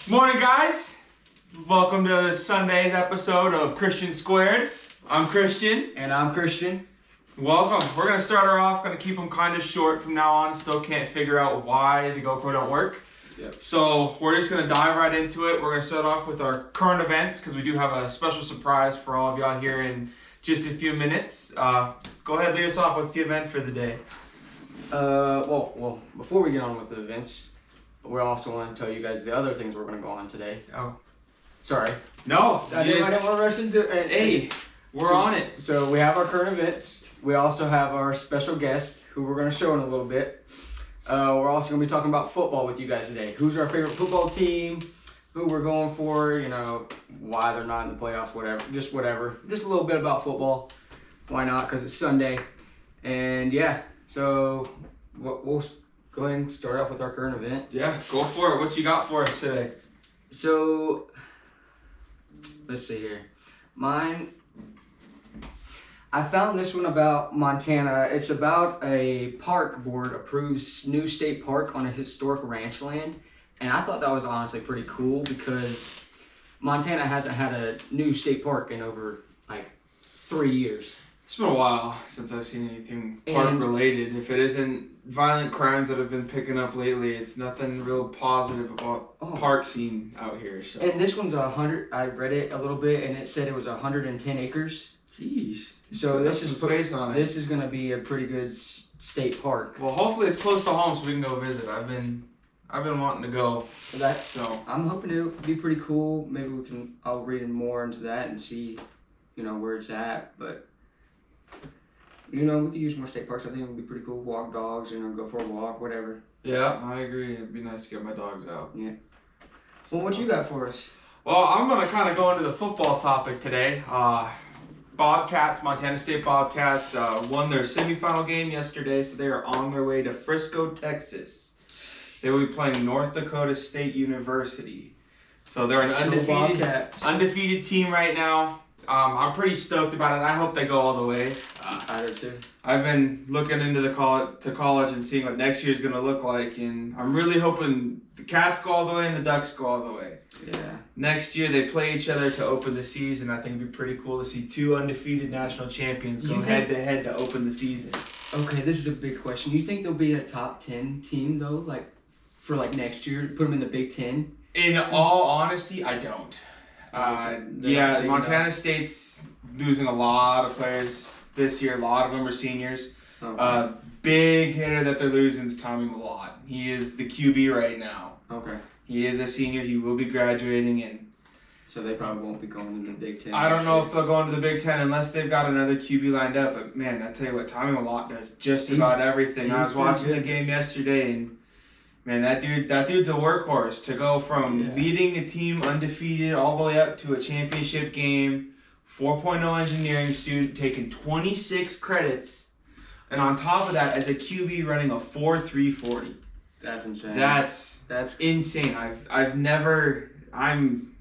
Morning, guys. Welcome to Sunday's episode of Christian Squared. I'm Christian. And I'm Christian. Welcome. We're going to start her off. Going to keep them kind of short from now on. Still can't figure out why the GoPro don't work. Yep. So we're just going to dive right into it. We're going to start off with our current events because we do have a special surprise for all of y'all here in just a few minutes. Go ahead, lead us off. What's the event for the day? Well, before we get on with the events, we also want to tell you guys the other things we're going to go on today. Oh. Sorry. No. I didn't want to rush into it. Hey, we're on it. So we have our current events. We also have our special guest, who we're going to show in a little bit. We're also going to be talking about football with you guys today. Who's our favorite football team? Who we're going for? You know, why they're not in the playoffs, whatever. Just whatever. Just a little bit about football. Why not? Because it's Sunday. And yeah, so we'll go ahead and start off with our current event. Yeah, go for it. What you got for us today? So, let's see here. I found this one about Montana. It's about a park board approves new state park on a historic ranch land. And I thought that was honestly pretty cool because Montana hasn't had a new state park in over like 3 years. It's been a while since I've seen anything park related. If it isn't violent crimes that have been picking up lately, it's nothing real positive about park scene out here. So. And this one's 100. I read it a little bit, and it said it was 110 acres. Jeez. So this is space on it. This is going to be a pretty good state park. Well, hopefully it's close to home so we can go visit. I've been wanting to go. So I'm hoping it'll be pretty cool. Maybe I'll read more into that and see, where it's at. But we could use more state parks. I think it would be pretty cool. Walk dogs, go for a walk, whatever. Yeah, I agree. It'd be nice to get my dogs out. Yeah. Well, what you got for us? Well, I'm gonna kind of go into the football topic today. Bobcats, Montana State Bobcats, won their semifinal game yesterday, so they are on their way to Frisco, Texas. They will be playing North Dakota State University. So they're an undefeated team right now. I'm pretty stoked about it. I hope they go all the way. I do too. I've been looking into the college and seeing what next year is going to look like, and I'm really hoping the Cats go all the way and the Ducks go all the way. Yeah. Next year they play each other to open the season. I think it'd be pretty cool to see two undefeated national champions go head to head to open the season. Okay, this is a big question. You think they'll be a top 10 team though, for next year? Put them in the Big Ten? In all honesty, I don't. Montana State's losing a lot of players this year. A lot of them are seniors. Okay. Big hitter that they're losing is Tommy Mellott. He is the QB right now. Okay. He is a senior. He will be graduating, and so they probably won't be going to the Big Ten. I don't know if they'll go into the Big Ten unless they've got another QB lined up. But man, I tell you what, Tommy Mellott does just about everything. I was watching the game yesterday, and man, that dude's a workhorse. To go from leading a team undefeated all the way up to a championship game, 4.0 engineering student, taking 26 credits, and on top of that, as a QB running a 4.340. That's insane. That's insane. I'm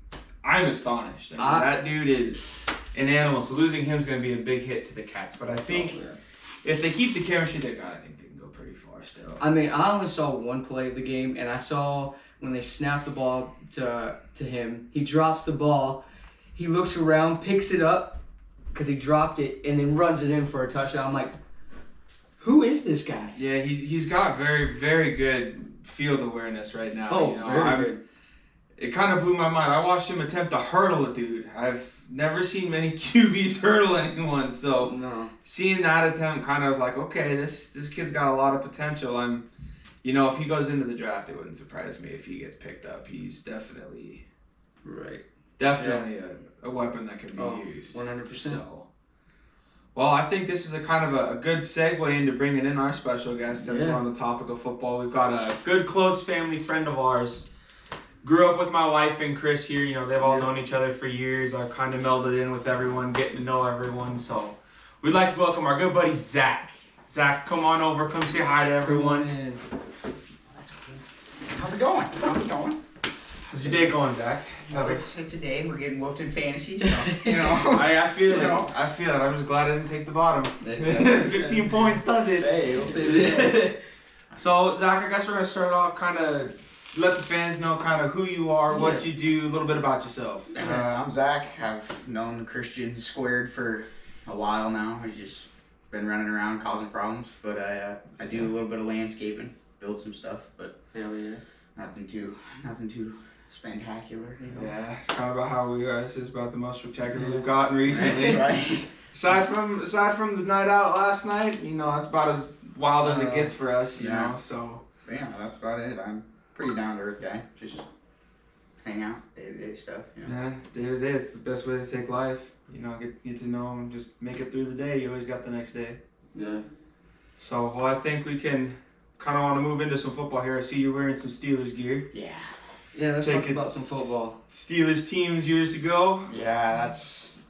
astonished. That dude is an animal. So losing him is going to be a big hit to the Cats. But I think if they keep the chemistry they got, I think they can go pretty far still. I mean, I only saw one play of the game, and I saw when they snapped the ball to him. He drops the ball. He looks around, picks it up because he dropped it, and then runs it in for a touchdown. I'm like, who is this guy? Yeah, he's got very, very good field awareness right now. Oh, very good. It kind of blew my mind. I watched him attempt to hurdle a dude. I've never seen many QBs hurdle anyone, so seeing that attempt kind of was like, okay, this kid's got a lot of potential. If he goes into the draft, it wouldn't surprise me if he gets picked up. He's definitely a weapon that can be used. 100%. So. Well, I think this is a kind of a good segue into bringing in our special guest since we're on the topic of football. We've got a good, close family friend of ours. Grew up with my wife and Chris here. They've all known each other for years. I've kind of melded in with everyone, getting to know everyone. So we'd like to welcome our good buddy, Zacc. Zacc, come on over. Come say hi to everyone. How's it going? How's your day going, Zacc? Well, it's a day. We're getting whooped in fantasy, so, I feel it. I feel it. I'm just glad I didn't take the bottom. 15 points does it. Hey, it'll save it. So, Zacc, I guess we're going to start off kind of let the fans know kind of who you are, what you do, a little bit about yourself. I'm Zacc. I've known Christian Squared for a while now. He's just been running around causing problems. But I do a little bit of landscaping, build some stuff, but Hell yeah. nothing too spectacular. You know? Yeah, it's kind of about how we are. This is about the most spectacular we've gotten recently. Right. Aside from the night out last night, you know, that's about as wild as it gets for us, you know. So But yeah, that's about it. I'm pretty down to earth guy. Just hang out, day-to-day stuff. You know? yeah, day to day, it's the best way to take life. You know, get to know and just make it through the day. You always got the next day. Yeah. So, well, I think we can kind of want to move into some football here. I see you're wearing some Steelers gear. Yeah. Yeah, let's Take talk it. about some football. Steelers teams years to go. Yeah,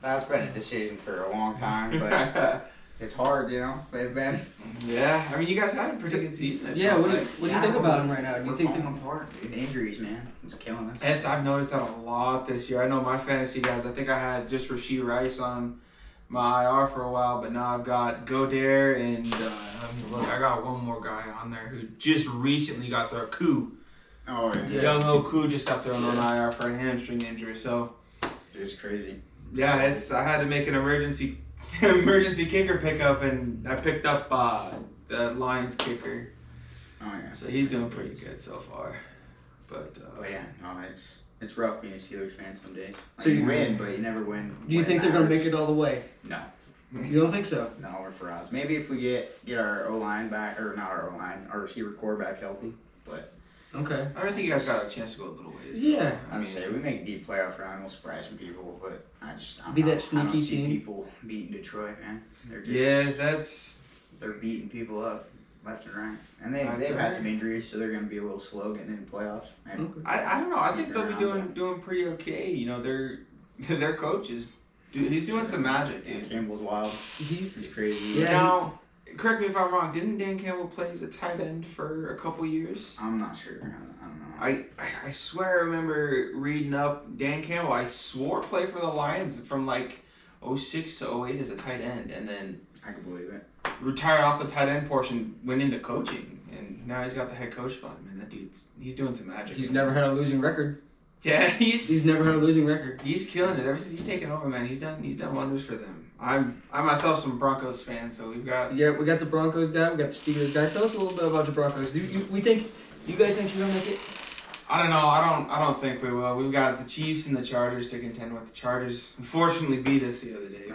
that's been a decision for a long time, but it's hard, you know. They've been. Yeah, I mean, you guys had a pretty good season. I Yeah, felt what do like. you think about him right now? Do you We're think falling apart, dude. Injuries, man. It's killing us. I've noticed that a lot this year. I know my fantasy guys. I think I had just Rasheed Rice on my IR for a while, but now I've got Godare and let me look. I got one more guy on there who just recently got their coup. Oh, yeah. Young Oku just got thrown on IR for a hamstring injury. So It's crazy. yeah, I had to make an emergency kicker pickup, and I picked up the Lions kicker. Oh, yeah. So he's doing pretty good so far. But Oh, yeah. No, it's rough being a Steelers fan some days. Like, So you you- win, but you never win. Do you think they're gonna make it all the way? No. You don't think so? No, we're for odds. Maybe if we get our O-line back, or not our O-line, our receiver core back healthy. But Okay. I think you guys got a chance to go a little ways. Yeah. I would say we make a deep playoff run, we'll surprise some people. But Be that I don't sneaky see team. people beating Detroit, man. They're just, Yeah, they're beating people up left and right, and That's they've right. had some injuries, so they're going to be a little slow getting into playoffs. Maybe. Okay. I don't know. I think they'll be Sneak doing pretty okay. You know, their coach is he's doing some magic, Dan dude. Campbell's wild. He's He's crazy. Yeah. Now, correct me if I'm wrong. Didn't Dan Campbell play as a tight end for a couple years? I'm not sure. I don't know. I swear I remember reading up Dan Campbell. I swore played for the Lions from like 06 to 08 as a tight end, and then I can believe it. retired off the tight end portion, went into coaching, and now he's got the head coach spot. Man, that he's doing some magic. he's never had a losing record. Yeah, He's never had a losing record. he's killing it ever since he's taken over, man. He's done wonders for them. I myself am a Broncos fan, so we've got. Yeah, we got the Broncos guy, we got the Steelers guy. Tell us a little bit about the Broncos. Do you guys think you're gonna make it? I don't know. I don't think we will. We've got the Chiefs and the Chargers to contend with. The Chargers unfortunately beat us the other day.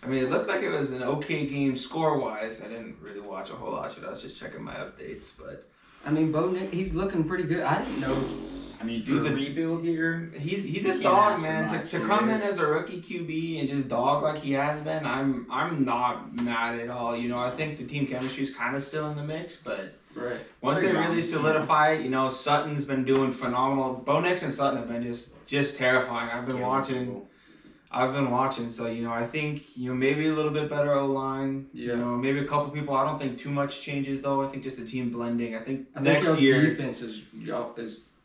I mean, it looked like it was an okay game score-wise. I didn't really watch a whole lot of it. I was just checking my updates, but I mean, Bo Nick, he's looking pretty good. I didn't know. I mean, for Dude's a a- rebuild year, he's You a can't dog, ask for man. much. To He come in is. as a rookie QB and just dog like he has been, I'm not mad at all. You know, I think the team chemistry is kind of still in the mix, but Right. once Pretty they really young, solidify it, you know, Sutton's been doing phenomenal. Bo Nix and Sutton have been just terrifying. I've been watching, so you know, I think maybe a little bit better O line. Yeah. You know, maybe a couple people. I don't think too much changes though. I think just the team blending. I think I think next our year. defense is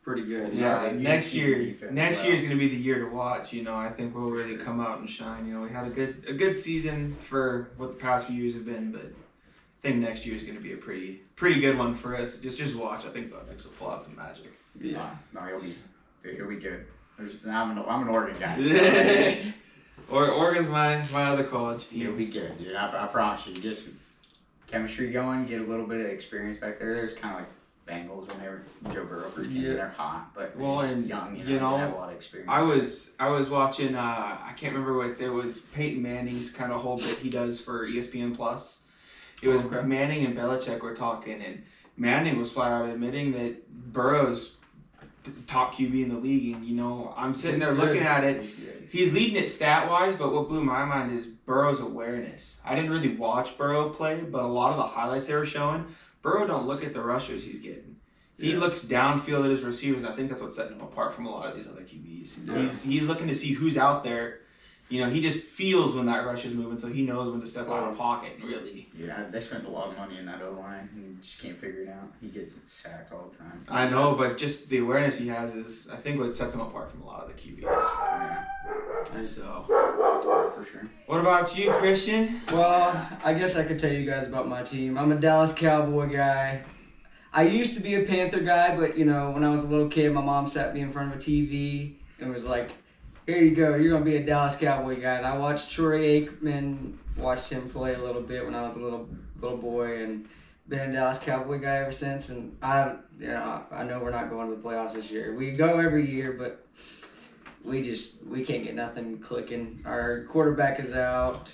pretty good. Yeah, Yeah, next the year. defense, Next well. year's gonna be the year to watch. You know, I think we'll really come out and shine. You know, we had a good season for what the past few years have been, but I think next year is gonna be a pretty good one for us. Just watch. I think the Bucks will pull out some magic. Yeah. No, he'll be good. I'm an Oregon guy. So Oregon's my other college he'll team. be good, dude. I promise you. Just chemistry going, get a little bit of experience back there. There's kind of like Bengals when they were Joe Burrow first came in. Yeah. They're hot, but Well, they're just and, young. you They know, have a lot of experience. I was watching. I can't remember what it was. Peyton Manning's kind of whole bit he does for ESPN Plus. It was Okay. Manning and Belichick were talking, and Manning was flat out admitting that Burrow's top QB in the league. And you know, I'm sitting there He's good. looking at it. He's good. He's leading it stat wise, but what blew my mind is Burrow's awareness. I didn't really watch Burrow play, but a lot of the highlights they were showing, Burrow don't look at the rushers he's getting. He Yeah. looks downfield at his receivers, and I think that's what's setting him apart from a lot of these other QBs. Yeah. He's looking to see who's out there. You know, he just feels when that rush is moving, so he knows when to step out of the pocket. Really, Yeah, they spent a lot of money in that O line and just can't figure it out. He gets it sacked all the time. I know, but just the awareness he has is, I think, what sets him apart from a lot of the QBs. Yeah, So, for sure. what about you, Christian? Well, I guess I could tell you guys about my team. I'm a Dallas Cowboy guy. I used to be a Panther guy, but when I was a little kid, my mom sat me in front of a TV and was like, "Here you go, you're gonna be a Dallas Cowboy guy." And I watched Troy Aikman, watched him play a little bit when I was a little boy, and been a Dallas Cowboy guy ever since. And I know we're not going to the playoffs this year. We go every year, but we can't get nothing clicking. Our quarterback is out.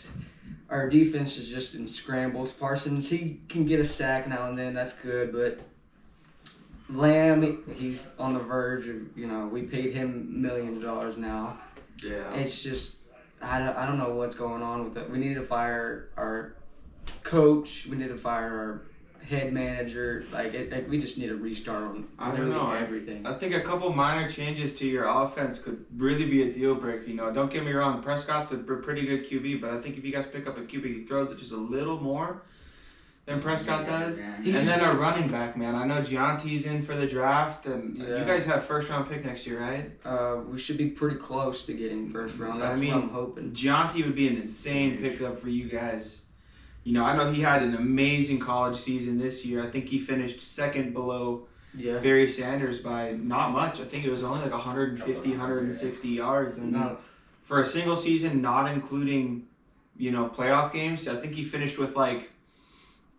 Our defense is just in scrambles. Parsons, he can get a sack now and then. That's good, but Lamb, he's on the verge of, we paid him millions of dollars now. Yeah. It's just, I don't know what's going on with it. We need to fire our coach. We need to fire our head manager. We just need to restart on everything. I think a couple minor changes to your offense could really be a deal breaker. Don't get me wrong, Prescott's a pretty good QB, but I think if you guys pick up a QB who throws it just a little more than Prescott does, and then a running back, man. I know Gianti's in for the draft, and you guys have first round pick next year, right? We should be pretty close to getting first round. That's what I'm hoping. Gianti would be an insane pickup for you guys. I know he had an amazing college season this year. I think he finished second below Barry Sanders by not much. I think it was only like 150, 160 yards. And for a single season, not including, playoff games, I think he finished with like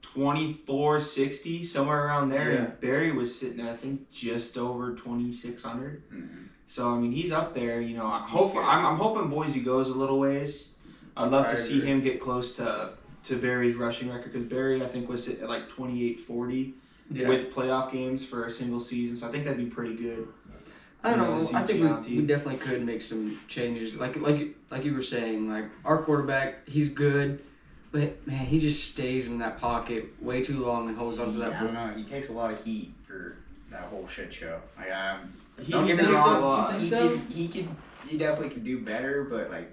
2460, somewhere around there. Yeah. And Barry was sitting at, I think, just over 2600. Mm-hmm. So, I mean, he's up there. I'm hoping Boise goes a little ways. I'd love to see him get close to Barry's rushing record, because Barry, I think, was sitting at like 2840 with playoff games for a single season. So I think that'd be pretty good. I don't know. I think we definitely could make some changes. Like you were saying, like our quarterback, he's good, but man, he just stays in that pocket way too long and holds onto that. I don't know. He takes a lot of heat for that whole shit show. Like, don't get me wrong. He definitely could do better, but like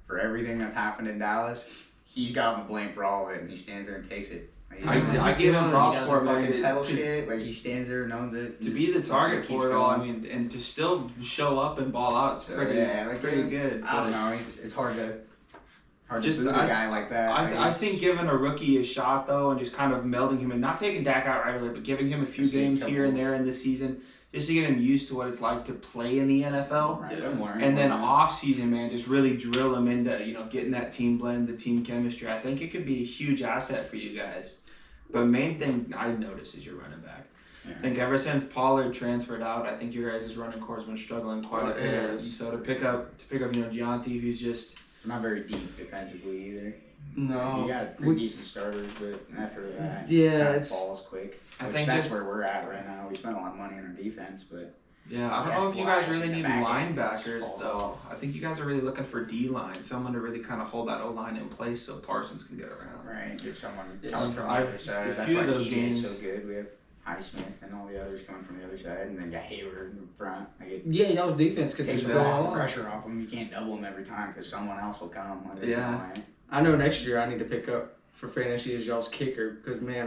for everything that's happened in Dallas, he's gotten the blame for all of it, and he stands there and takes it. I give him props for fucking pedal shit. Like, he stands there and owns it. To be the target for it all, I mean, and to still show up and ball out, it's pretty good. I don't know. It's hard to boot a guy like that. I think giving a rookie a shot, though, and just kind of melding him and not taking Dak out right away, but giving him a few games here and there in the season, just to get him used to what it's like to play in the NFL. Right. And then off season, man, just really drill him into, getting that team blend, the team chemistry. I think it could be a huge asset for you guys. But main thing I've noticed is your running back. Yeah. I think ever since Pollard transferred out, I think your guys' running core has been struggling quite a bit. And so to pick up Gianti, who's just not very deep defensively either. No, you got pretty decent starters, but after that, it falls quick. I think that's where we're at right now. We spent a lot of money on our defense, but I don't know if you guys really need linebackers though. I think you guys are really looking for D-line, someone to really kind of hold that O-line in place so Parsons can get around. Right, get someone coming from the other side. That's why TJ is so good. We have Highsmith and all the others coming from the other side, and then got Hayward in front. Y'all's defense could take a lot of pressure off him. You can't double him every time because someone else will come. I know next year I need to pick up for fantasy as y'all's kicker, because man,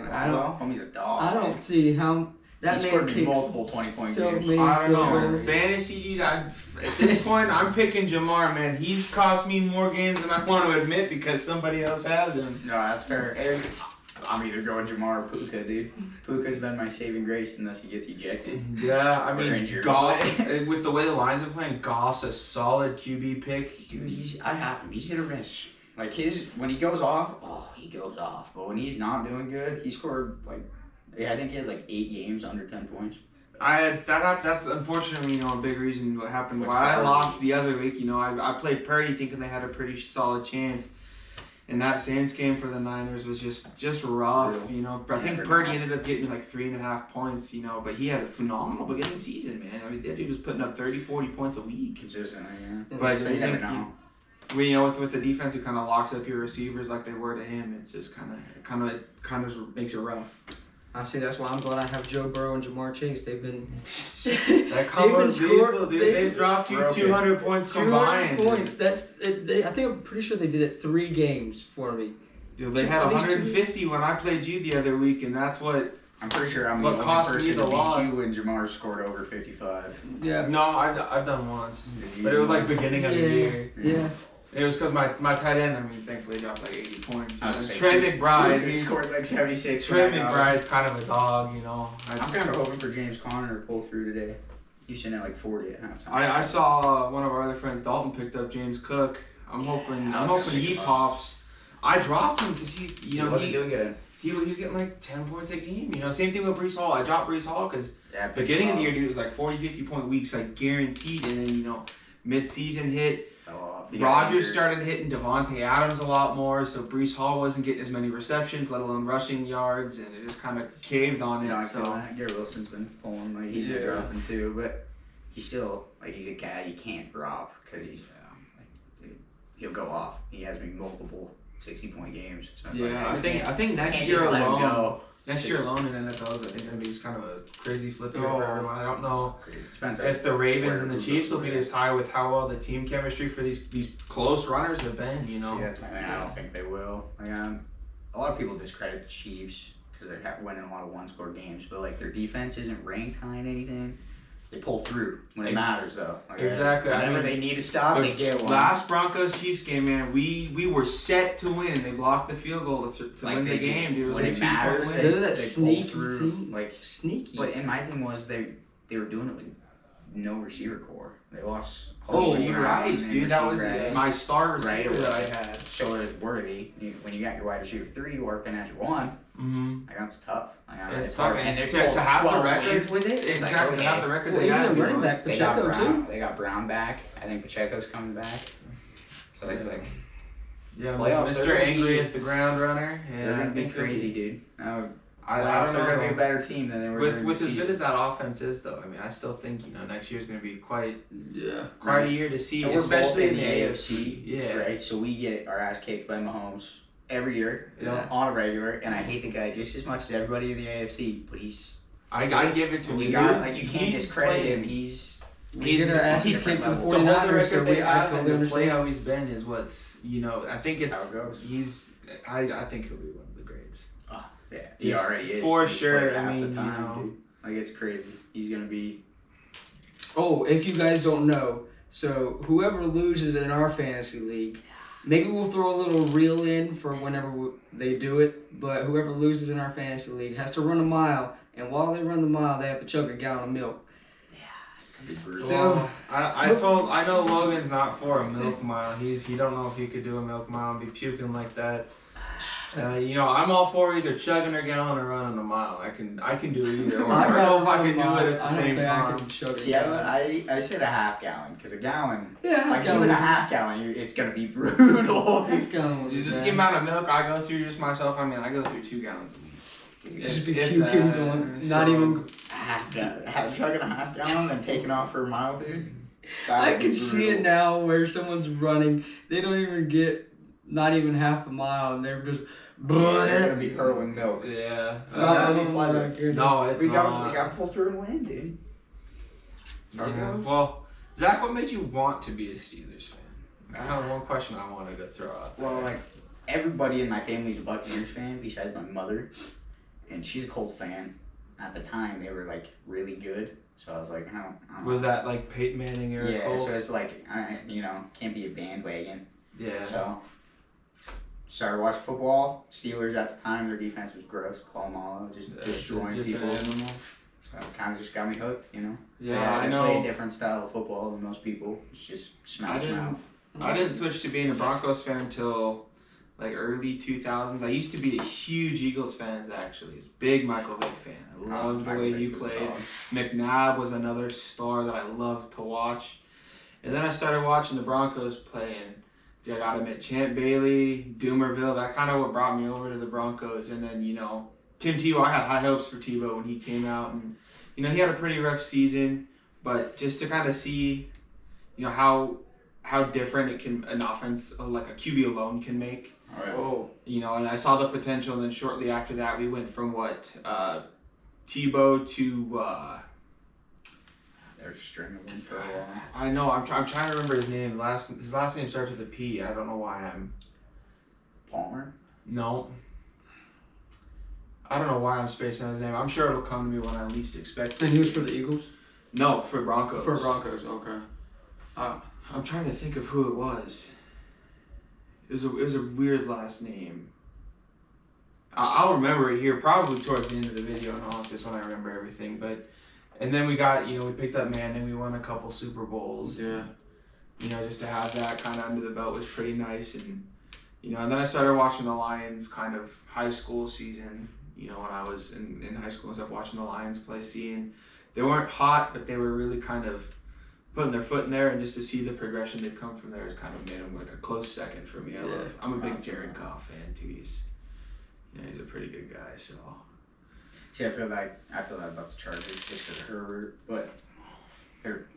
he's a dog. I don't see how that man kicks multiple 20-point games. I don't know. Fantasy, at this point, I'm picking Jamar, man. He's cost me more games than I want to admit because somebody else has him. No, that's fair. And I'm either going Jamar or Puka, dude. Puka's been my saving grace unless he gets ejected. Yeah, I mean, Goff, with the way the Lions are playing, Goff's a solid QB pick. Dude, I have him. He's hit or miss. Like, when he goes off, he goes off. But when he's not doing good, he scored, I think he has 8 games under 10 points. That's unfortunately, a big reason what happened. Why I lost the other week, I played Purdy thinking they had a pretty solid chance. And that Saints game for the Niners was just rough, I think Purdy ended up getting 3.5 points, but he had a phenomenal beginning season, man. I mean, that dude was putting up 30, 40 points a week. Consistently, yeah. But so you never know. With the defense who kind of locks up your receivers like they were to him, it's just kind of makes it rough. I see. That's why I'm glad I have Joe Burrow and Jamar Chase. They've been that combo's beautiful, dude. They've dropped you 200 points combined. 200 points. That's it. I think I'm pretty sure they did it 3 games for me. Dude, they had 150 when I played you the other week, and that's what. I'm pretty sure I'm the only person to beat you when Jamar scored over 55. Yeah. No, I've done once, but it was beginning of the year. Yeah. It was because my tight end, I mean, thankfully dropped like 80 points. I was gonna say, Trey McBride, he scored like 76. Trey right now. McBride's kind of a dog, you know. I'm kind of hoping for James Conner to pull through today. He's sitting at like 40 at halftime. I saw one of our other friends, Dalton, picked up James Cook. I'm hoping he pops. I dropped him because he wasn't doing good. He was getting like 10 points a game. You know, same thing with Brees Hall. I dropped Brees Hall because beginning of the year, dude, it was like 40, 50 point weeks, like guaranteed. And then, you know, mid-season hit. Rodgers started hitting Devontae Adams a lot more, so Brees Hall wasn't getting as many receptions, let alone rushing yards, and it just kind of caved on it. So Garrett Wilson's been pulling, like he's been dropping too, but he's still like he's a guy you can't drop because he's he'll go off. He has been multiple 60-point games. So I think next year alone. Next year alone in NFL is, I think, going to be just kind of a crazy flip year for everyone. I don't know if the Ravens and the Chiefs will be as high with how well the team chemistry for these close runners have been, you know. See, that's my thing. I don't think they will. Like, a lot of people discredit the Chiefs because they're winning a lot of one-score games, but like their defense isn't ranked high in anything. They pull through when it matters, though. Like, exactly. Whenever they need to stop, they get one. Last Broncos-Chiefs game, man, we were set to win, and they blocked the field goal to win the game, dude. It was when a it matters, they sneaky through, thing. like sneaky. But and my thing was they were doing it with no receiver core. They lost. Rice, dude. That was my star receiver right that I had. So it was worthy. When you got your wide receiver 3 working at your 1. Mm-hmm. That's tough. It's tough, and to have the record with it. Exactly, to have the record they got. had. Running back Pacheco too. They got Brown back. I think Pacheco's coming back. So it's like playoffs. Mr. Angry at the ground runner. Yeah, they're gonna be crazy, dude. I don't know. They're gonna be a better team than they were. With as good as that offense is, though, I mean, I still think next year's gonna be quite a year to see, and especially in the AFC. Yeah. Right. So we get our ass kicked by Mahomes every year, on a regular, and I hate the guy just as much as everybody in the AFC. But I give it to him. You can't discredit him. He's gonna ask his kicked to the 49ers. To hold the record they have and to play how he's been is what's I think it's how it goes. I think he'll be one of the greats. Yeah, he already is. For He's sure. half I mean, the time, dude. Like it's crazy. He's gonna be. Oh, if you guys don't know, so whoever loses in our fantasy league, maybe we'll throw a little reel in for whenever they do it. But whoever loses in our fantasy league has to run a mile, and while they run the mile, they have to chug a gallon of milk. Be brutal. So I know Logan's not for a milk mile. He don't know if he could do a milk mile and be puking like that. I'm all for either chugging a gallon or running a mile. I can do either. Or I don't know if I can do it at the same time. I said a half gallon because a gallon. Yeah, like even a half gallon, it's gonna be brutal. The amount of milk I go through just myself. I mean, I go through 2 gallons a week. Just be puking going, not even chugging a half gallon and taking off for a mile, dude. I can see it now where someone's running. They don't even get not even half a mile, and they're just. They're gonna be hurling milk. Yeah, it's not gonna be pleasant. No, it's not. We got to pull through and win, dude. Well, Zacc, what made you want to be a Steelers fan? That's kind of one question I wanted to throw out there. Well, like everybody in my family's a Buccaneers fan besides my mother, and she's a Colts fan. At the time, they were like really good, so I was like, I don't Was that like Peyton Manning era? Yeah, Colts? so it's like can't be a bandwagon. Yeah. So started watching football. Steelers at the time, their defense was gross. Palomalo just destroying people. An animal. So it kind of just got me hooked, Yeah, I know. They play a different style of football than most people. It's just smash mouth. I didn't switch to being a Broncos fan until like early 2000s. I used to be a huge Eagles fan, actually. I was a big Michael Vick fan. I loved the way he played. McNabb was another star that I loved to watch. And then I started watching the Broncos play, and I got to admit, Champ Bailey, Doomerville, that kind of what brought me over to the Broncos. And then, Tim Tebow, I had high hopes for Tebow when he came out. And, he had a pretty rough season. But just to kind of see, how different an offense, like a QB alone can make. All right. Oh. And I saw the potential. And then shortly after that, we went from Tebow to... They're stringing them for a while. I know. I'm trying to remember his name. His last name starts with a P. I don't know why I'm. Palmer? No. I don't know why I'm spacing on his name. I'm sure it'll come to me when I least expect it. And he was for the Eagles? No, for Broncos. For Broncos, okay. I'm trying to think of who it was. It was a weird last name. I'll remember it here probably towards the end of the video, and honestly, that's when I remember everything. But and then we got we picked up Manning. We won a couple Super Bowls. Yeah. Just to have that kind of under the belt was pretty nice, and and then I started watching the Lions kind of high school season. When I was in high school and stuff, watching the Lions play, seeing they weren't hot, but they were really kind of putting their foot in there, and just to see the progression they've come from there has kind of made them like a close second for me. I'm a big Jared Goff fan too. He's a pretty good guy. So. See, I feel like about the Chargers just because of Herbert, but they're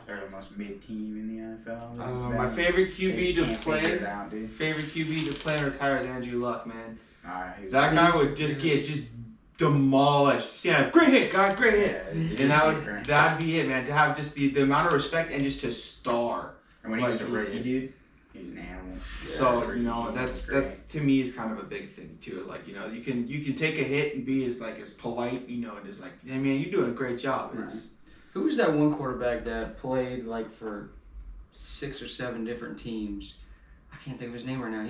the most mid team in the NFL. My favorite QB to play, favorite QB to play and retire is Andrew Luck, man. That guy would just get demolished. Yeah, great hit, God, great hit. And that'd be it, man. To have just the amount of respect and just to star. And when he was a rookie, dude, he's an animal. So that's to me is kind of a big thing too. Like you can take a hit and be as polite, and just like, hey man, you're doing a great job. Right. Who was that one quarterback that played like for 6 or 7 different teams? I can't think of his name right now.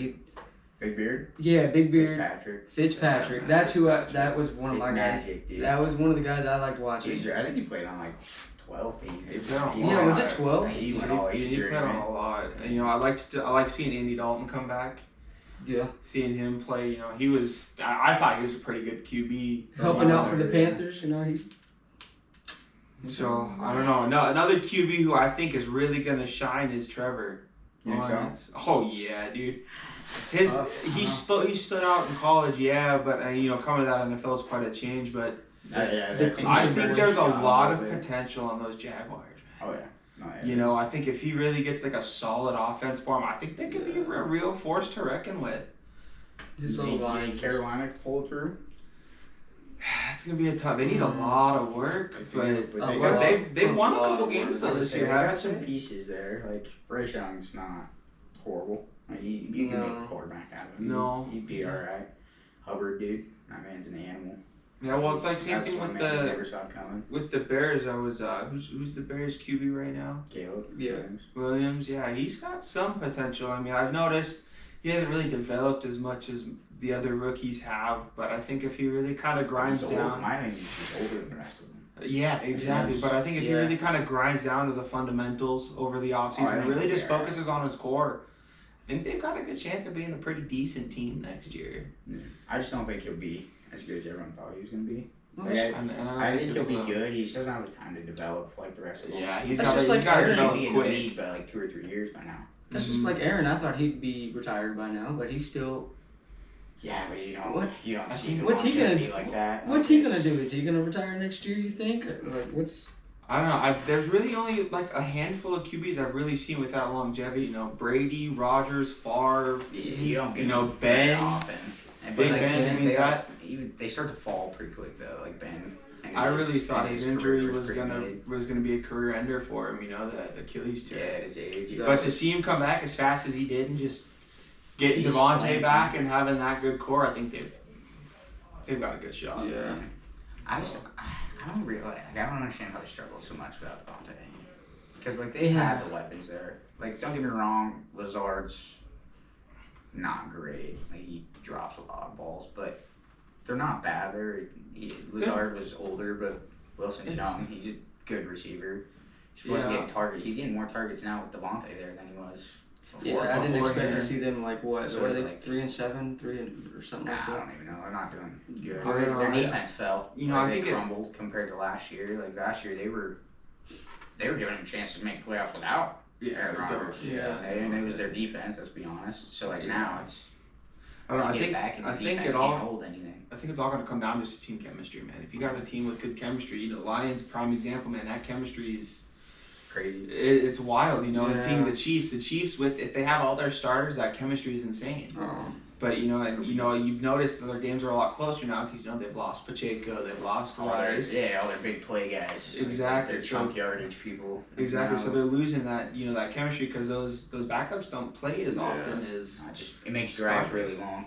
Big Beard? Yeah, Big Beard. Fitzpatrick. Yeah, that's who. That was one of my guys. Dude. That was one of the guys I liked watching. I think he played on like 12 teams. Yeah, was it 12? He went all. He played on a lot. And, I like seeing Andy Dalton come back. Yeah. Seeing him play, he was. I thought he was a pretty good QB. Helping out for the Panthers, he's. So I don't know. No, another QB who I think is really gonna shine is Trevor. You think so? Oh yeah, dude. He stood out in college, yeah, but coming to that NFL is quite a change. But I think there's a lot of potential on those Jaguars, man. Oh yeah. I think if he really gets like a solid offense for him, I think they could be a real force to reckon with. Did Carolina pull through? It's gonna be a tough. They need a lot of work, but they've won a couple games though this year. They got some pieces there. Like Bryce Young's not horrible. Like, you can make a quarterback out of him. No, he'd be all right. Hubbard, dude, that man's an animal. Yeah, well, it's like same thing with never saw coming. With the Bears. I was who's the Bears QB right now? Caleb. Yeah. Williams. Yeah, he's got some potential. I mean, I've noticed he hasn't really developed as much as the other rookies have, but I think if he really kind of grinds down. I think he's older than the rest of them. Yeah, exactly. Yes. But I think if he really kind of grinds down to the fundamentals over the offseason and really just focuses on his core, I think they've got a good chance of being a pretty decent team next year. Yeah. I just don't think he'll be as good as everyone thought he was going to be. I think he'll be good. He just doesn't have the time to develop like the rest of them. Yeah, he's got to develop be in the league by like 2 or 3 years by now. That's just like Aaron. I thought he'd be retired by now, but he's still. Yeah, but you don't see the what's he gonna be like that. What's he gonna do? Is he gonna retire next year? You think? Like what's? I don't know. There's really only like a handful of QBs I've really seen with that longevity. Brady, Rodgers, Favre. You don't get Ben. Big Ben. They start to fall pretty quick though. Like Ben. I really thought his injury was gonna be a career ender for him. The Achilles tear. Yeah, at his age. But to see him come back as fast as he did and just getting Devontae back and having that good core, I think they've got a good shot. Yeah. I don't realize. I don't understand how they struggled so much without Devontae. Because they have the weapons there. Like, don't get me wrong, Lazard's not great. Like, he drops a lot of balls, but they're not bad. Lazard was older, but Wilson's young. He's a good receiver. He's supposed to get targets. He's getting more targets now with Devontae there than he was before. Yeah, I didn't expect to see them So are they 3-7, 3 or something like that? I don't even know. They're not doing good. Their defense fell. I think they crumbled compared to last year. Like last year, they were giving him a chance to make playoffs without Aaron Rodgers. Yeah, and it was their defense. Let's be honest. So now it's. I don't know. I think can't hold anything. I think it's all going to come down just to team chemistry, man. If you got a team with good chemistry, the Lions prime example, man. That chemistry is crazy. It's wild, And seeing the Chiefs if they have all their starters, that chemistry is insane. But you've noticed that their games are a lot closer now because they've lost Pacheco, they've lost Rice. All their big play guys. Exactly. Their chunk yardage people. Exactly. So they're losing that that chemistry because those backups don't play as often as. It makes drives really long.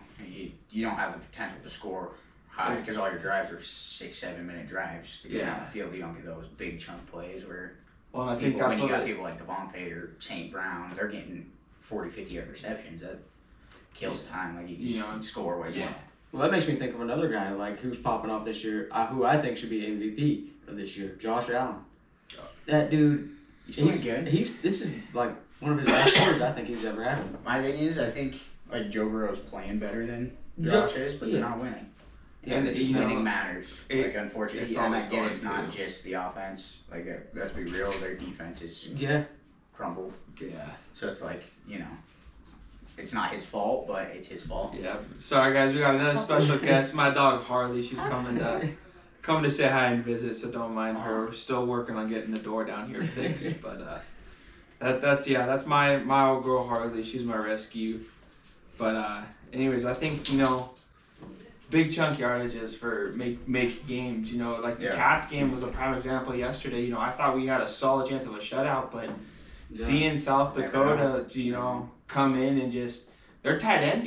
You don't have the potential to score high because all your drives are 6-7 minute drives. To get on the field, you don't get those big chunk plays where. Well, and I think that's when you got people like Devontae or St. Brown, they're getting 40-50 yard receptions. kills time. Like you You just know, score what you yeah. want. Well, that makes me think of another guy like who's popping off this year, who I think should be MVP of this year, Josh Allen. That dude, He's good. This is like one of his best years I think he's ever had. My thing is, I think like Joe Burrow's playing better than Josh is, but they're not winning. And just winning matters. Like unfortunately, it's and I always get going it's not to. just the offense. Like let's be real, their defense is Yeah. crumbled. Yeah. So it's like it's not his fault, but it's his fault. Yeah. Sorry guys, we got another special guest. My dog Harley. She's coming to say hi and visit, so don't mind her. We're still working on getting the door down here fixed, but that's my old girl Harley. She's my rescue. But anyways, I think big chunk yardages for make games. Like the Cats game was a prime example yesterday. I thought we had a solid chance of a shutout, but seeing South Dakota, come in and just their tight end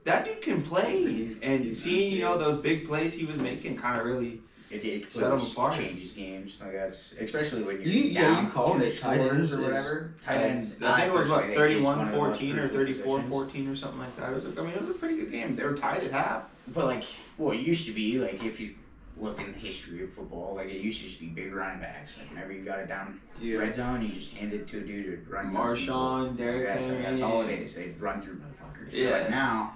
that dude can play, and seeing those big plays he was making kind of really It set him apart. Changes games. Like that's especially when you're You down called two it tight ends scores or whatever. Tight ends. I think it was what personally think is one of the most 31-14 or crucial 34-14 or something like that. It was a pretty good game. They were tied at half. But it used to be if you look in the history of football, it used to just be big running backs. Whenever you got it down red zone, you just hand it to a dude to run through. Marshawn, Derrick Henry. That's all it is. They run through motherfuckers. Yeah. But now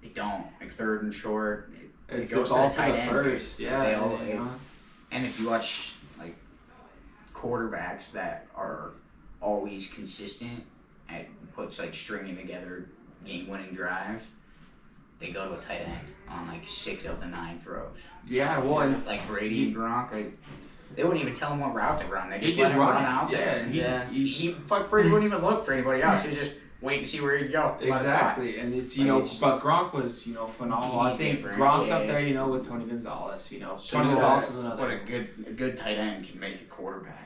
they don't. Third and short. It's goes to all the for tight the end. first. Yeah. And if you watch quarterbacks that are always consistent at puts stringing together game-winning drives, they go to a tight end on 6 of the 9 throws. Yeah, well, and Brady and Gronk, they wouldn't even tell him what route to run. They he just let him run it. out there. And he Brady wouldn't even look for anybody else. He was just waiting to see where he'd go. exactly, and it's but Gronk was phenomenal. I think different. Gronk's Yeah. up there, with Tony Gonzalez. So Tony Gonzalez is but another. a good tight end can make a quarterback.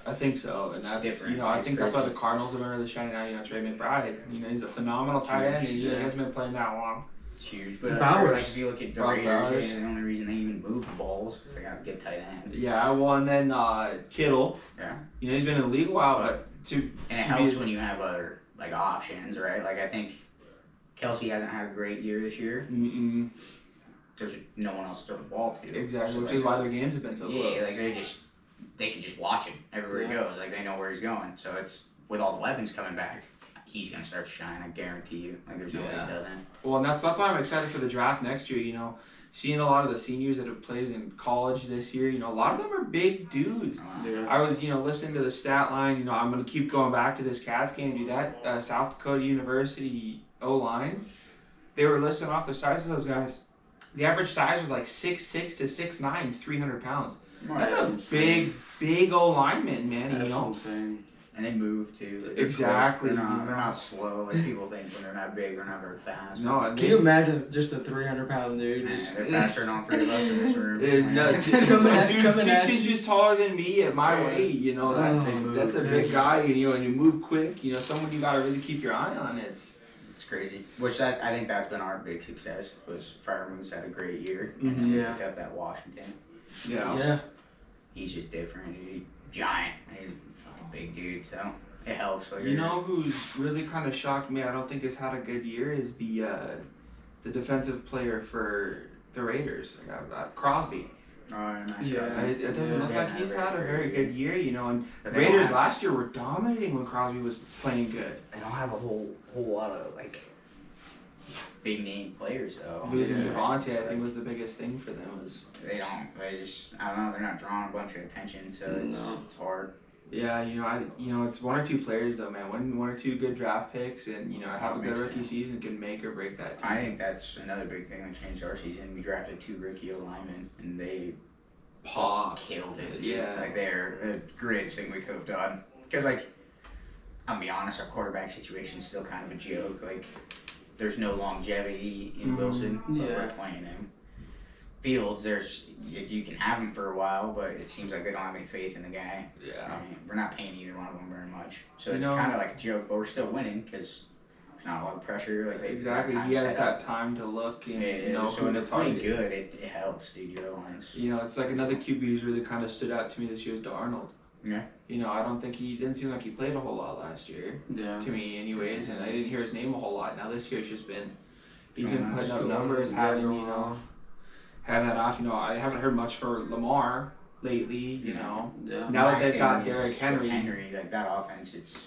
I think so, and It's that's different. I It's think that's why crazy. the Cardinals have been really shining out. Trey McBride, he's a phenomenal tight end, and he hasn't been playing that long. It's huge. But Bowers. if you look at the Brock Raiders, Bowers. the only reason they even move the balls is they got a good tight end. Yeah, well, and then Kittle. Yeah. He's been in the league a while, but And it helps when you have other options, right? I think Kelsey hasn't had a great year this year. There's no one else to throw the ball to. Exactly, So, which is why their games have been so close. Yeah, they can just watch him everywhere he goes. They know where he's going. So it's with all the weapons coming back, he's gonna start to shine. I guarantee you. There's no way he doesn't. Well, and that's why I'm excited for the draft next year. Seeing a lot of the seniors that have played in college this year. A lot of them are big dudes. Yeah. I was listening to the stat line. I'm gonna keep going back to this Cats game. Dude, that South Dakota University O line, they were listing off the size of those guys. The average size was 6'6" to 6'9", 300 pounds. That's a big O lineman, man. That's insane. And they move too. Exactly. They're not slow like people think when they're not big. They're not very fast. No, Can you imagine just a 300-pound dude? Man, they're faster than all 3 of us in this room. Dude, 6 inches taller than me at my weight. That's a big guy. And you move quick. Someone you gotta really keep your eye on. It's crazy. I think that's been our big success. Was Firemoose had a great year. Mhm. And then picked up that Washington. yeah. He's just different. He's giant. He's a fucking big dude. So it helps. Who's really kind of shocked me? I don't think has had a good year. Is the defensive player for the Raiders, Crosby. It doesn't look like he's had a very good year, and Raiders last year were dominating when Crosby was playing good. They don't have a whole lot of big name players though. Losing Devontae, I think, was the biggest thing for them. They don't. They just, I don't know. They're not drawing a bunch of attention, so it's hard. Yeah, it's 1 or 2 players though, man. 1 or 2 good draft picks, and have a good rookie season can make or break that team. I think that's another big thing that changed our season. We drafted 2 rookie linemen, and they killed it. Yeah, they're the greatest thing we could have done. Because I'm gonna be honest, our quarterback situation is still kind of a joke. There's no longevity in Wilson, but we're playing him. Fields, you can have him for a while, but it seems like they don't have any faith in the guy. Yeah. We're not paying either one of them very much, so it's kind of like a joke. But we're still winning because there's not a lot of pressure. Exactly, he has that time to look and so when they're playing good, it helps, dude. Your lines. It's like another QB who's really kind of stood out to me this year is Darnold. Yeah. You know, I don't think he didn't seem like he played a whole lot last year. Yeah. To me, anyways, and I didn't hear his name a whole lot. Now this year it's just been he's Going been on, putting up going numbers, on, having going you know off. having that off. You know, I haven't heard much for Lamar lately. You Yeah. know, Yeah. now that My they've got thing is Derrick with Henry. Henry, like that offense, it's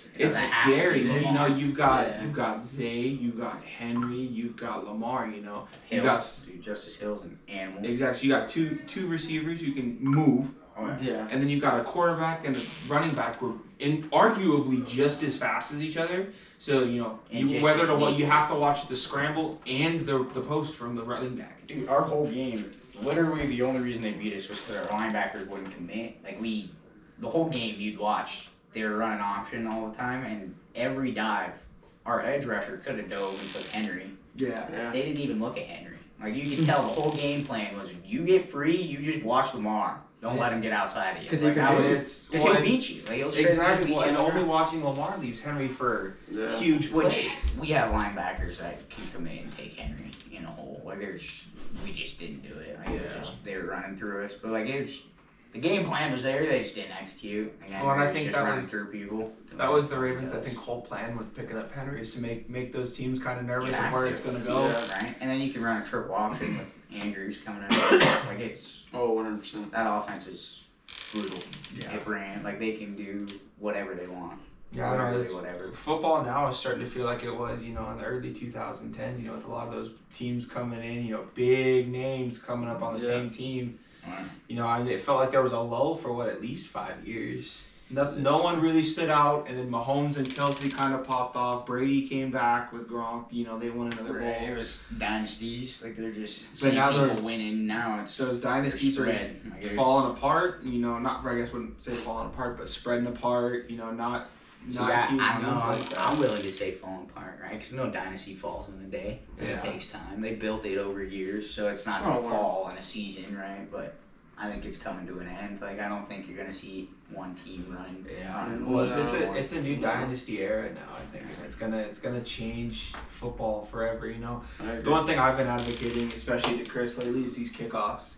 Scary. You know, you've got Yeah. Zay, you've got Henry, you've got Lamar. You know, you Hills, Justice Hill's an animal. exactly. So you got two receivers you can move, Oh, yeah. Yeah. and then you've got a quarterback and a running back who are arguably just as fast as each other. So you know, And you, just whether as to what lethal. you have to watch the scramble and the post from the running back. Dude, our whole game, literally the only reason they beat us was because our linebackers wouldn't commit. Like the whole game you'd watch, they were running option all the time, and every dive, our edge rusher could have dove and took Henry. Yeah. Yeah. They didn't even look at Henry. Like you could tell the whole game plan was you get free, you just watch Lamar. Don't let him get outside of you. 'Cause he like, can that do was it. It's because he'll beat you. Like he'll straight up exactly. beat Well, you. and on the only ground. watching Lamar leaves Henry for Yeah. huge Which plays. we have linebackers that can come in and take Henry in a hole. Like we just didn't do it. Like it was Yeah. just they were running through us. But like the game plan was there. They just didn't execute. Well, and I Henry think just that running was- through people. That was the Ravens' I think whole plan with picking up Henry is to make those teams kind of nervous You of have where to. it's gonna go. Yeah, right. And then you can run a triple option with Andrews coming in. Like it's Oh, 100%. that offense is brutal. Yeah. If ran like they can do whatever they want. Yeah, I know. Literally It's, whatever. football now is starting to feel like it was, you know, in the early 2010s. You know, with a lot of those teams coming in, you know, big names coming up on the Yeah. same team. Right. You know, it felt like there was a lull for at least 5 years. No one really stood out, and then Mahomes and Kelsey kind of popped off. Brady came back with Gronk. You know, they won another Right. It bowl. was dynasties. Like they're just But seeing now people those- winning. Now it's Those dynasties are spread. Like, it's- falling apart. You know, not I guess wouldn't say falling apart, but spreading apart. You know, not See, not that, huge I know. names like that. I'm willing to say falling apart, right? Because no dynasty falls in a day. Yeah. It takes time. They built it over years, so it's not Oh, gonna wow. fall in a season, right? But I think it's coming to an end. Like I don't think you're gonna see one team running. running Well, more it's than a one. it's a new dynasty era now. I think and it's gonna change football forever. You know, I agree. the one thing I've been advocating, especially to Chris lately, is these kickoffs.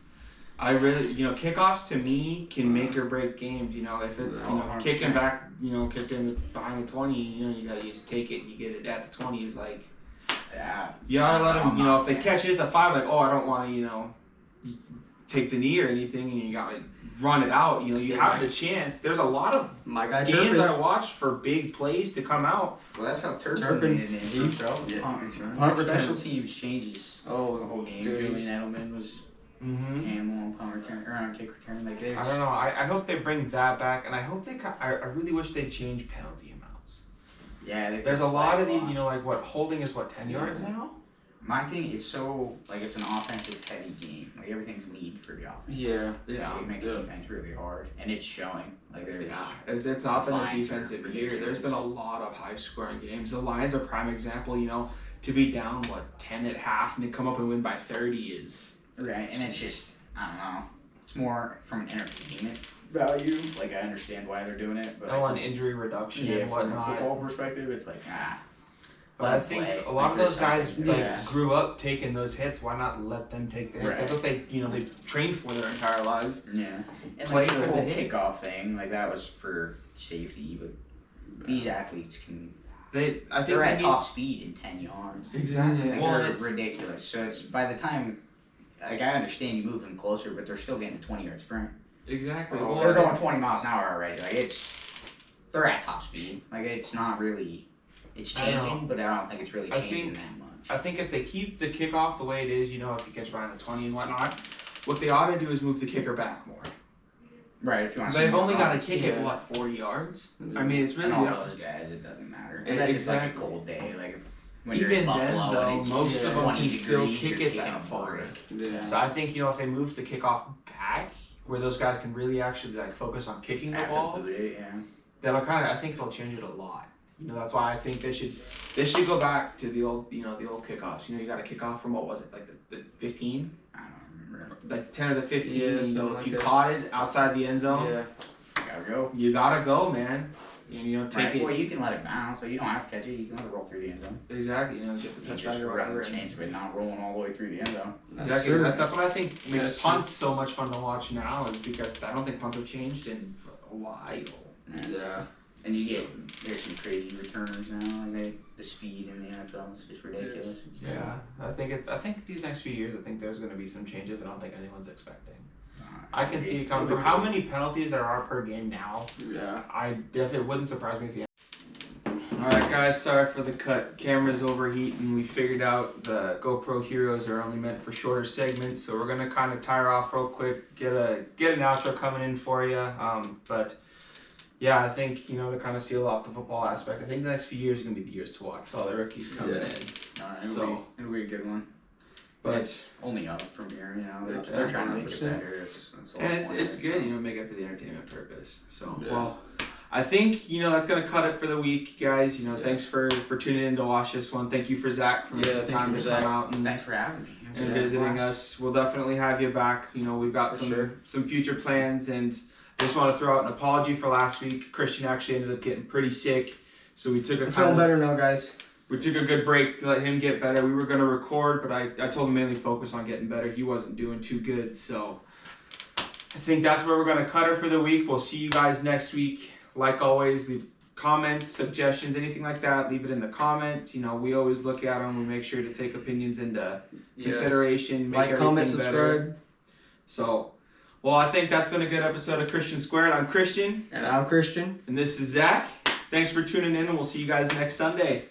I really, you know, kickoffs to me can make or break games. You know, if it's you know 100%. kicking back, you know, kicking behind the 20, you know, you gotta just take it and you get it at the 20 is like. Yeah. You gotta let them, I'm you know, not if they a fan. catch it at the 5, like, oh, I don't want to, you know, take the knee or anything, and you gotta run it out. You know, you have the chance. There's a lot of My guy games Turpin. I watched for big plays to come out. Well, that's how Turpin Turpin, did it. he's- Himself. yeah. Punt return. Special teams changes Oh, the whole game. dude, Julian he's- Edelman was Mm-hmm. animal on punt return or on kick return. Like there's. I don't know. I hope they bring that back, and I hope they. I really wish they change penalty amounts. Yeah, they There's a took lot of flag these, you know, like what holding is what 10 yards now. My thing is so like it's an offensive heavy game. Like everything's lead for the offense. Yeah. Like, it makes Yeah. defense really hard, and it's showing. Like there's. Yeah, it's not been a Fines are defensive year. ridiculous. There's been a lot of high scoring games. The Lions are prime example. You know, to be down 10 at half and to come up and win by 30 is Right, and it's just I don't know. It's more from an entertainment value. Like I understand why they're doing it, but all on injury reduction and from a whatnot. football perspective, it's like But I think a lot of those guys Yeah. grew up taking those hits. Why not let them take the hits? Right. That's what they trained for their entire lives. Yeah, and Play like for the the whole hits. kickoff thing, like that was for safety, but these athletes can. I think They're they at need- top speed in 10 yards. Exactly. Like Well, they're it's ridiculous. So it's by the time, like I understand you move them closer, but they're still getting a 20-yard sprint. exactly. Oh, Well, They're going it's- 20 miles an hour already. Like they're at top speed. Like it's not really, it's I know. changing, but I don't think it's really I changing think- that much. I think if they keep the kickoff the way it is, you know, if you catch behind the 20 and whatnot, what they ought to do is move the kicker back more. Right. If you want to. They've only got to kick it Yeah. 40 yards. I mean, it's really And all those guys, it doesn't matter. Unless it's like a Exactly. cold day, like when you're Even in then, Buffalo though, and it's most of them 20 can still degrees, kick you're it kicking that a far. brick. Yeah. So I think if they move the kickoff back, where those guys can really actually focus on kicking the Have to ball, boot it, yeah. that'll I think it'll change it a lot. You know, that's why I think they should go back to the old the old kickoffs. You know, you got to kick off from what was it like the 15, I don't remember. like 10 or the 15. Yeah, you know, something if like you that. caught it outside the end zone, Yeah. Gotta go. you gotta go, man. And you know, take Right. it Well, you can let it bounce, so you don't have to catch it. You can let it roll through the end zone. exactly. You know, get the You touchdown just or run whatever. the chance of it not rolling all the way through the end zone. Exactly. true. That's what I think makes That's punts so much fun to watch now is because I don't think punts have changed in a while. Yeah. And there's some crazy returners now. Like the speed in the NFL is just ridiculous. Yeah, I think these next few years, I think there's going to be some changes. I don't think anyone's expecting. I can see it coming from how many penalties there are per game now. Yeah. It wouldn't surprise me if the. All right, guys. Sorry for the cut. Camera's overheating. We figured out the GoPro Heroes are only meant for shorter segments, so we're gonna kind of tire off real quick. Get an outro coming in for you. But. Yeah, I think, to kind of seal off the football aspect, I think the next few years are going to be the years to watch with all the rookies coming in. It'll be a good one. But it's only up from here, they're trying to make it better. It's good, make it for the entertainment purpose. So, well, I think, that's going to cut it for the week, guys. Thanks for tuning in to watch this one. Thank you for Zacc for making the time to come out. And thanks for having me. And visiting us. We'll definitely have you back. We've got some future plans, and I just want to throw out an apology for last week. Christian actually ended up getting pretty sick, so we took I'm feeling better now, guys. We took a good break to let him get better. We were going to record, but I told him mainly focus on getting better. He wasn't doing too good, so I think that's where we're going to cut her for the week. We'll see you guys next week. Like always, leave comments, suggestions, anything like that. Leave it in the comments. We always look at them. We make sure to take opinions into consideration. Make everything comment, better. subscribe. So. Well, I think that's been a good episode of Christian Squared. I'm Christian. And I'm Christian. And this is Zacc. Thanks for tuning in, and we'll see you guys next Sunday.